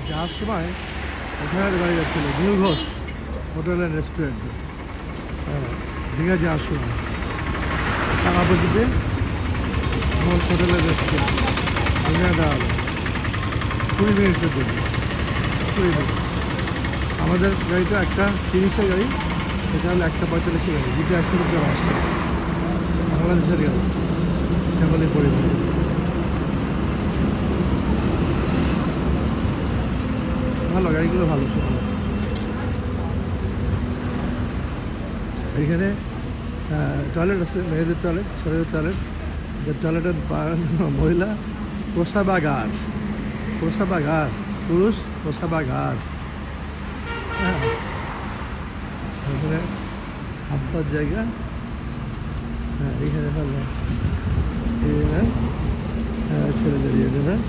যাওয়ার সময় ওখানে গাড়ি যাচ্ছিল new Ghosh hotel and restaurant, হ্যাঁ, দীঘা যাওয়ার সময় তার অপোজিটে Ghosh hotel and restaurant, Digha দেওয়া হবে 20 মিনিটের জন্য, 20 মিনিট। আমাদের গাড়িটা 1:30-এর গাড়ি, এটা হলো 1:45-এর গাড়ি, যেটা 100 রুপিয়া আসছে বাংলাদেশের গাড়ি, শ্যামলী পরিবহন। ভালো গাড়িগুলো, ভালো সুন্দর। এইখানে টয়লেট আছে, মেয়েদের টয়লেট, ছেলেদের টয়লেট। যে টয়লেটের মহিলা প্রসাবাগার, প্রসাবাগার, পুরুষ প্রসাবাগার। হ্যাঁ, এখানে হাঁটার জায়গা। হ্যাঁ, এইখানে হলো ছেলেদের ইয়ে, হ্যাঁ।